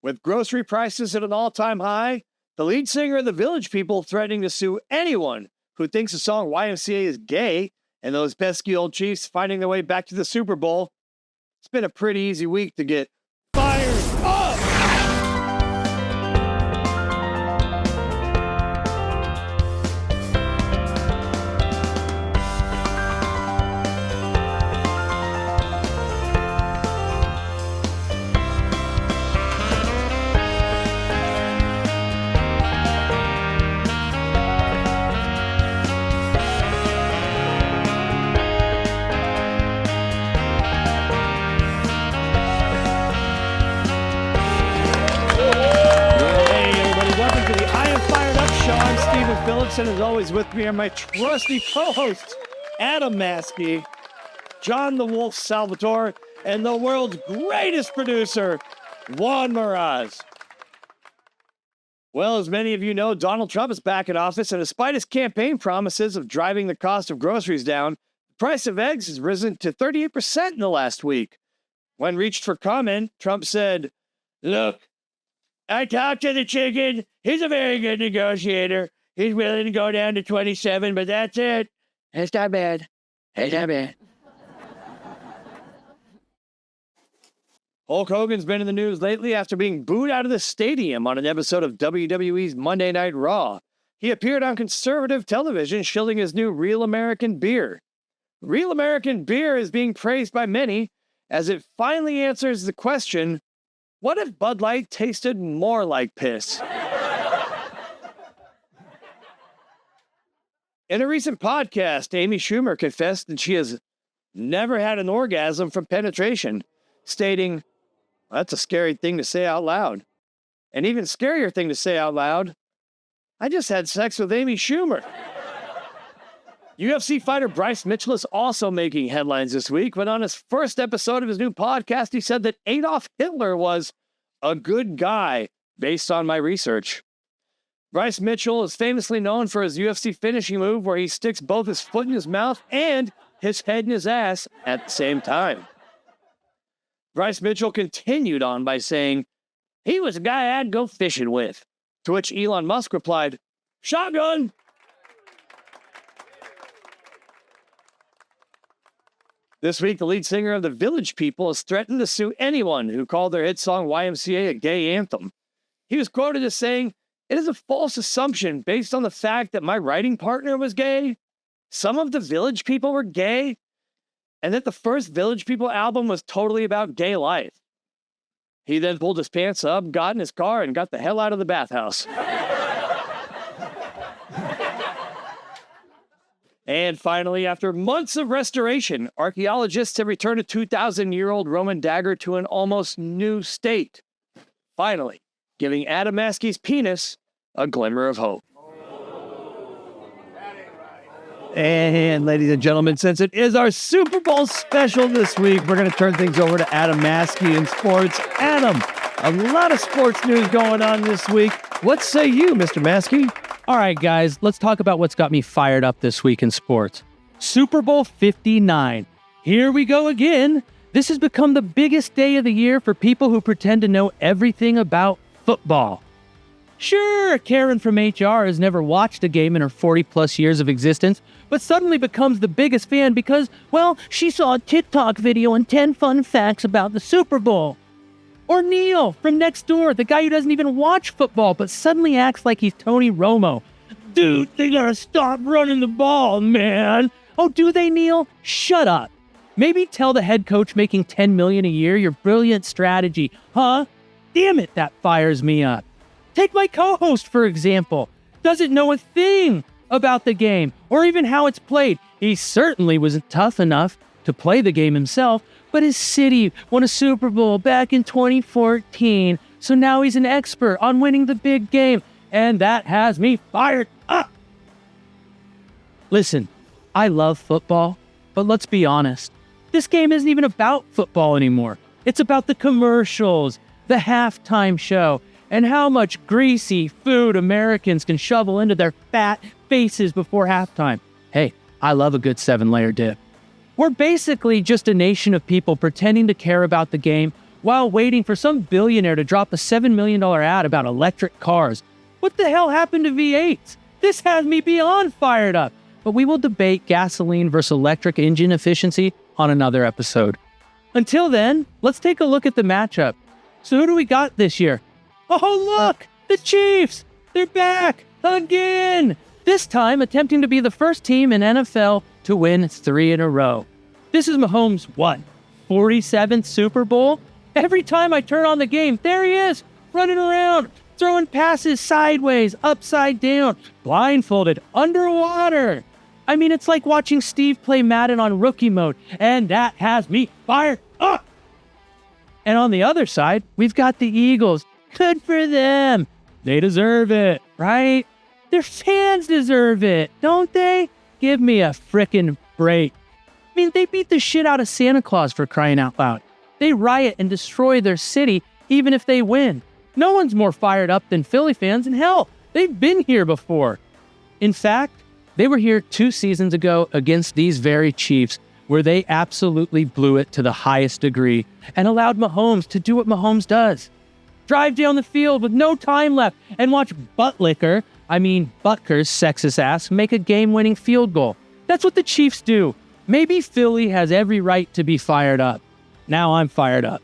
With grocery prices at an all-time high, the lead singer of the Village People threatening to sue anyone who thinks the song YMCA is gay, and those pesky old Chiefs finding their way back to the Super Bowl, it's been a pretty easy week to get fired up! Phillips, and as always with me are my trusty co-hosts, Adam Maskey, John the Wolf Salvatore, and the world's greatest producer, Juan Meraz. Well, as many of you know, Donald Trump is back in office, and despite his campaign promises of driving the cost of groceries down, the price of eggs has risen to 38% in the last week. When reached for comment, Trump said, "Look, I talked to the chicken. He's a very good negotiator. He's willing to go down to 27, but that's it. It's not bad. It's not bad." Hulk Hogan's been in the news lately after being booed out of the stadium on an episode of WWE's Monday Night Raw. He appeared on conservative television shilling his new Real American Beer. Real American Beer is being praised by many as it finally answers the question, what if Bud Light tasted more like piss? In a recent podcast, Amy Schumer confessed that she has never had an orgasm from penetration, stating, "That's a scary thing to say out loud. An even scarier thing to say out loud, I just had sex with Amy Schumer." UFC fighter Bryce Mitchell is also making headlines this week, but on his first episode of his new podcast, he said that Adolf Hitler was a good guy based on my research. Bryce Mitchell is famously known for his UFC finishing move where he sticks both his foot in his mouth and his head in his ass at the same time. Bryce Mitchell continued on by saying, "He was a guy I'd go fishing with," to which Elon Musk replied, "Shotgun!" This week, the lead singer of the Village People has threatened to sue anyone who called their hit song YMCA a gay anthem. He was quoted as saying, "It is a false assumption based on the fact that my writing partner was gay, some of the Village People were gay, and that the first Village People album was totally about gay life." He then pulled his pants up, got in his car, and got the hell out of the bathhouse. And finally, after months of restoration, archaeologists have returned a 2,000-year-old Roman dagger to an almost new state. Finally, giving Adam Maskey's penis a glimmer of hope. And ladies and gentlemen, since it is our Super Bowl special this week, we're going to turn things over to Adam Maskey in sports. Adam, a lot of sports news going on this week. What say you, Mr. Maskey? All right, guys, let's talk about what's got me fired up this week in sports. Super Bowl 59. Here we go again. This has become the biggest day of the year for people who pretend to know everything about football. Sure, Karen from HR has never watched a game in her 40-plus years of existence, but suddenly becomes the biggest fan because, well, she saw a TikTok video and 10 fun facts about the Super Bowl. Or Neil from next door, the guy who doesn't even watch football, but suddenly acts like he's Tony Romo. "Dude, they gotta stop running the ball, man." Oh, do they, Neil? Shut up. Maybe tell the head coach making $10 million a year your brilliant strategy, huh? Damn it, that fires me up. Take my co-host, for example. Doesn't know a thing about the game or even how it's played. He certainly wasn't tough enough to play the game himself, but his city won a Super Bowl back in 2014, so now he's an expert on winning the big game, and that has me fired up. Listen, I love football, but let's be honest. This game isn't even about football anymore. It's about the commercials, the halftime show, and how much greasy food Americans can shovel into their fat faces before halftime. Hey, I love a good 7-layer dip. We're basically just a nation of people pretending to care about the game while waiting for some billionaire to drop a $7 million ad about electric cars. What the hell happened to V8s? This has me beyond fired up. But we will debate gasoline versus electric engine efficiency on another episode. Until then, let's take a look at the matchup. So who do we got this year? Oh, look! The Chiefs! They're back! Again! This time attempting to be the first team in NFL to win 3 in a row. This is Mahomes' 47th Super Bowl? Every time I turn on the game, there he is, running around, throwing passes sideways, upside down, blindfolded, underwater. I mean, it's like watching Steve play Madden on rookie mode, and that has me fired up. And on the other side, we've got the Eagles. Good for them. They deserve it, right? Their fans deserve it, don't they? Give me a frickin' break. I mean, they beat the shit out of Santa Claus, for crying out loud. They riot and destroy their city even if they win. No one's more fired up than Philly fans, and hell, they've been here before. In fact, they were here 2 seasons ago against these very Chiefs, where they absolutely blew it to the highest degree and allowed Mahomes to do what Mahomes does. Drive down the field with no time left and watch Butker's sexist ass, make a game-winning field goal. That's what the Chiefs do. Maybe Philly has every right to be fired up. Now I'm fired up.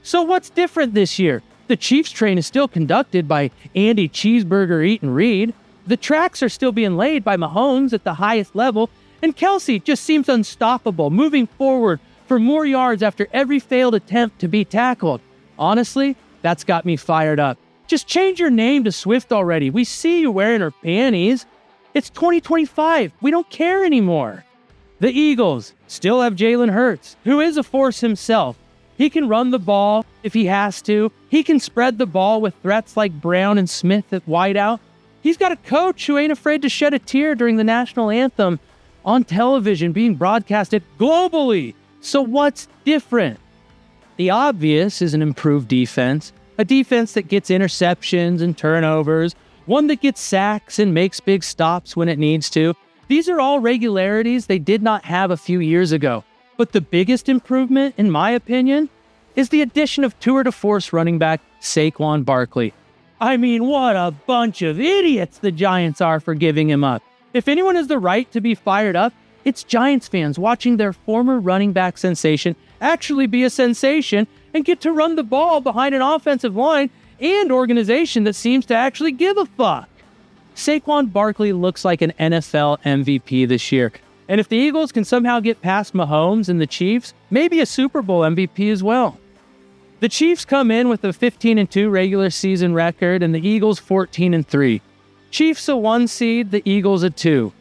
So what's different this year? The Chiefs train is still conducted by Andy Cheeseburger Eaton Reed. The tracks are still being laid by Mahomes at the highest level, and Kelsey just seems unstoppable, moving forward for more yards after every failed attempt to be tackled. Honestly, that's got me fired up. Just change your name to Swift already. We see you wearing her panties. It's 2025. We don't care anymore. The Eagles still have Jalen Hurts, who is a force himself. He can run the ball if he has to. He can spread the ball with threats like Brown and Smith at wideout. He's got a coach who ain't afraid to shed a tear during the national anthem on television being broadcasted globally. So what's different? The obvious is an improved defense, a defense that gets interceptions and turnovers, one that gets sacks and makes big stops when it needs to. These are all regularities they did not have a few years ago. But the biggest improvement, in my opinion, is the addition of tour de force running back Saquon Barkley. I mean, what a bunch of idiots the Giants are for giving him up. If anyone has the right to be fired up, it's Giants fans watching their former running back sensation actually be a sensation and get to run the ball behind an offensive line and organization that seems to actually give a fuck. Saquon Barkley looks like an NFL MVP this year. And if the Eagles can somehow get past Mahomes and the Chiefs, maybe a Super Bowl MVP as well. The Chiefs come in with a 15-2 regular season record and the Eagles 14-3. Chiefs a 1 seed, the Eagles a 2.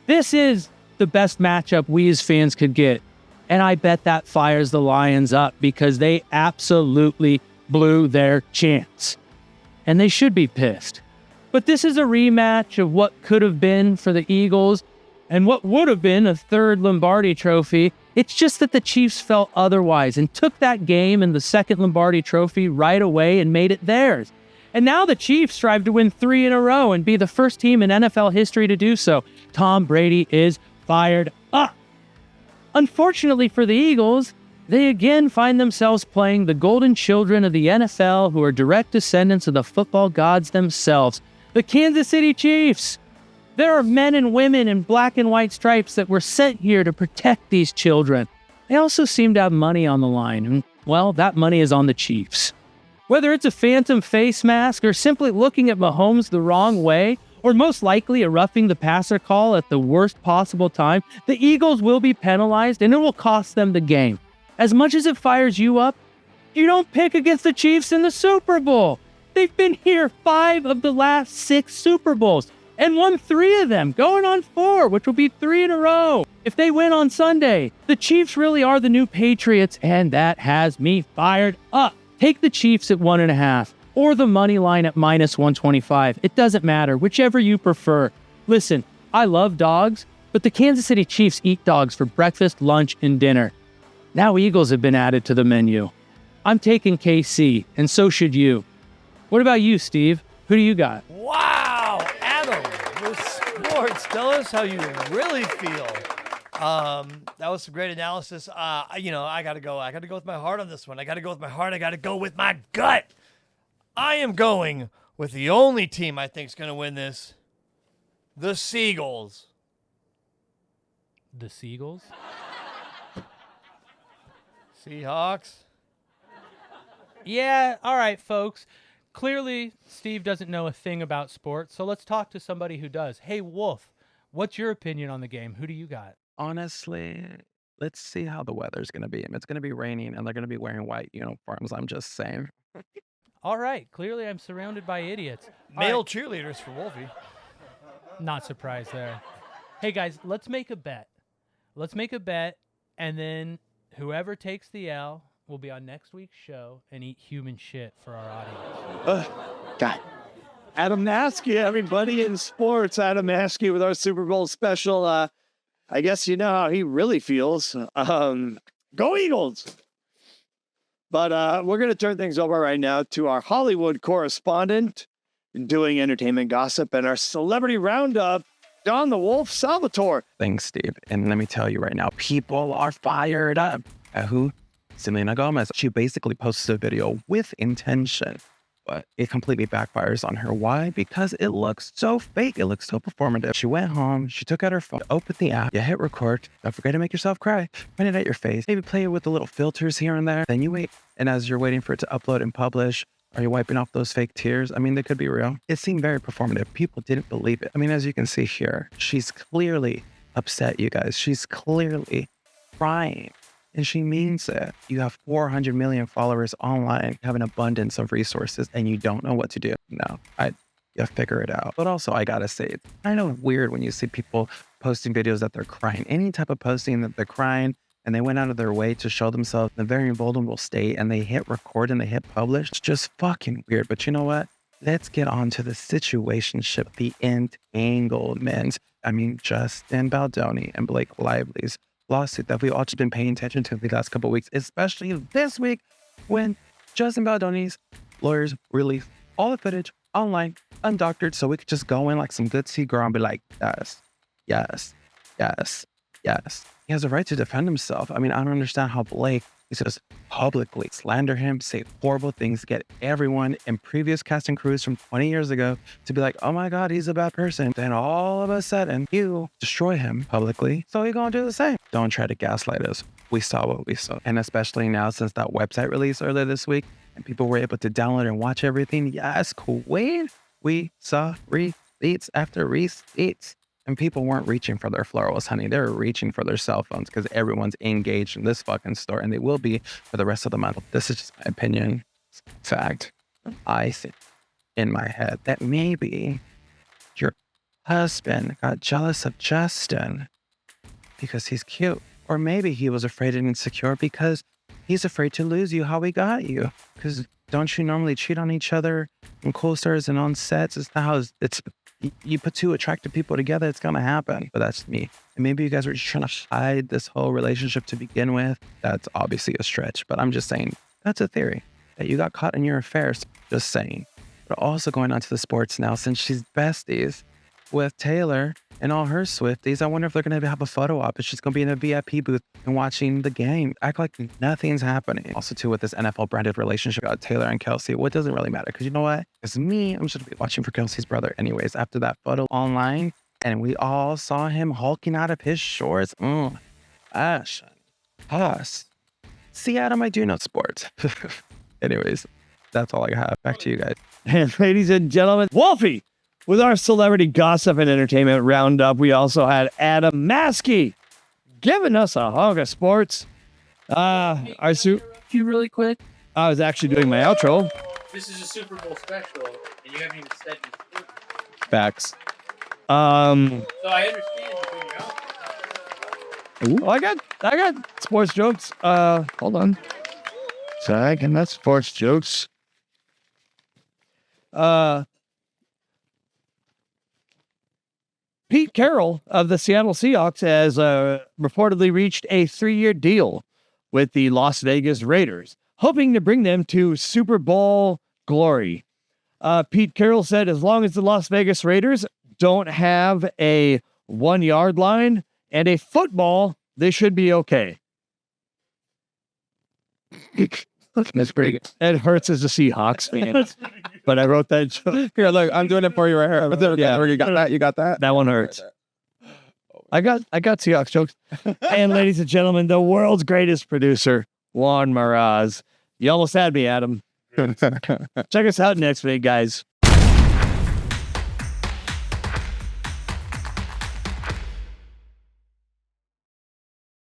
This is the best matchup we as fans could get. And I bet that fires the Lions up because they absolutely blew their chance. And they should be pissed. But this is a rematch of what could have been for the Eagles and what would have been a 3rd Lombardi trophy. It's just that the Chiefs felt otherwise and took that game and the 2nd Lombardi trophy right away and made it theirs. And now the Chiefs strive to win 3 in a row and be the first team in NFL history to do so. Tom Brady is fired up. Unfortunately for the Eagles, they again find themselves playing the golden children of the NFL who are direct descendants of the football gods themselves, the Kansas City Chiefs. There are men and women in black and white stripes that were sent here to protect these children. They also seem to have money on the line, and, well, that money is on the Chiefs. Whether it's a phantom face mask or simply looking at Mahomes the wrong way, or most likely a roughing the passer call at the worst possible time, the Eagles will be penalized and it will cost them the game. As much as it fires you up, you don't pick against the Chiefs in the Super Bowl. They've been here 5 of the last 6 Super Bowls and won 3 of them, going on 4, which will be 3 in a row. If they win on Sunday, the Chiefs really are the new Patriots, and that has me fired up. Take the Chiefs at 1.5 or the money line at -125. It doesn't matter, whichever you prefer. Listen, I love dogs, but the Kansas City Chiefs eat dogs for breakfast, lunch, and dinner. Now Eagles have been added to the menu. I'm taking KC, and so should you. What about you, Steve? Who do you got? Wow, Adam, with sports, tell us how you really feel. That was some great analysis. I gotta go. I gotta go with my heart on this one. I gotta go with my heart. I gotta go with my gut. I am going with the only team I think is gonna win this. The Seagulls. The Seagulls? Seahawks. Yeah, all right, folks. Clearly, Steve doesn't know a thing about sports, so let's talk to somebody who does. Hey, Wolf, what's your opinion on the game? Who do you got? Honestly, let's see how the weather's going to be. It's going to be raining and they're going to be wearing white uniforms. I'm just saying. All right, clearly I'm surrounded by idiots. All Male right, cheerleaders for Wolfie. not surprised there. Hey, guys, let's make a bet. Let's make a bet, and then whoever takes the L will be on next week's show and eat human shit for our audience. God. Adam Maskey, everybody in sports. Adam Maskey with our Super Bowl special. I guess you know how he really feels. Go Eagles! But we're going to turn things over right now to our Hollywood correspondent doing entertainment gossip and our celebrity roundup, Don the Wolf Salvatore. Thanks, Steve. And let me tell you right now, people are fired up. Who? Selena Gomez. She basically posted a video with intention, but it completely backfires on her. Why? Because it looks so fake. It looks so performative. She went home, she took out her phone, opened the app, you hit record, don't forget to make yourself cry, point it at your face, maybe play it with the little filters here and there. Then you wait, and as you're waiting for it to upload and publish, are you wiping off those fake tears? I mean, they could be real. It seemed very performative. People didn't believe it. I mean, as you can see here, she's clearly upset, you guys. She's clearly crying. And she means it. You have 400 million followers online, have an abundance of resources, and you don't know what to do. No, you figure it out. But also, I gotta say, it's kind of weird when you see people posting videos that they're crying. Any type of posting that they're crying, and they went out of their way to show themselves in a very vulnerable state, and they hit record and they hit publish. It's just fucking weird. But you know what? Let's get on to the situationship, the entanglement. I mean, Justin Baldoni and Blake Lively's lawsuit that we've all just been paying attention to the last couple of weeks, especially this week when Justin Baldoni's lawyers released all the footage online, undoctored, so we could just go in like some good C-girl and be like, yes, yes, yes, yes. He has a right to defend himself. I mean, I don't understand how Blake is just publicly slander him, say horrible things, get everyone in previous cast and crews from 20 years ago to be like, oh my God, he's a bad person. Then all of a sudden, you destroy him publicly. So you're going to do the same. Don't try to gaslight us. We saw what we saw. And especially now since that website release earlier this week and people were able to download and watch everything. Yes, Queen. We saw receipts after receipts. And people weren't reaching for their florals, honey. They were reaching for their cell phones because everyone's engaged in this fucking store and they will be for the rest of the month. This is just my opinion. Fact. I think in my head that maybe your husband got jealous of Justin because he's cute. Or maybe he was afraid and insecure because he's afraid to lose you how he got you. Because don't you normally cheat on each other in co-stars and on sets? It's not how it's you put two attractive people together, it's gonna happen. But that's me. And maybe you guys were just trying to hide this whole relationship to begin with. That's obviously a stretch, but I'm just saying that's a theory that you got caught in your affairs. Just saying. But also going on to the sports now, since she's besties with Taylor and all her Swifties, I wonder if they're gonna have a photo op. If she's gonna be in a VIP booth and watching the game. Act like nothing's happening. Also too with this NFL branded relationship about Taylor and Kelsey, what doesn't really matter? Because you know what? It's me. I'm just gonna be watching for Kelsey's brother anyways. After that photo online, and we all saw him hulking out of his shorts. Ash. Us. See, Adam, I do know sports. Anyways, that's all I have. Back to you guys. And ladies and gentlemen, Wolfie with our celebrity gossip and entertainment roundup. We also had Adam Maskey giving us a hunk of sports. You really quick? I was actually doing my outro. This is a Super Bowl special, and you haven't even said your sport. Facts. So I understand you're doing your outro. Ooh, I got sports jokes. Hold on. Second, that's sports jokes. Pete Carroll of the Seattle Seahawks has reportedly reached a 3-year deal with the Las Vegas Raiders, hoping to bring them to Super Bowl glory. Pete Carroll said as long as the Las Vegas Raiders don't have a 1-yard line and a football, they should be okay. That's pretty good. It hurts as a Seahawks fan, but I wrote that joke. Here, look, I'm doing it for you right here. Yeah, you got that. You got that. That one hurts. I got Seahawks jokes. And ladies and gentlemen, the world's greatest producer, Juan Maraz. You almost had me, Adam. Check us out next week, guys.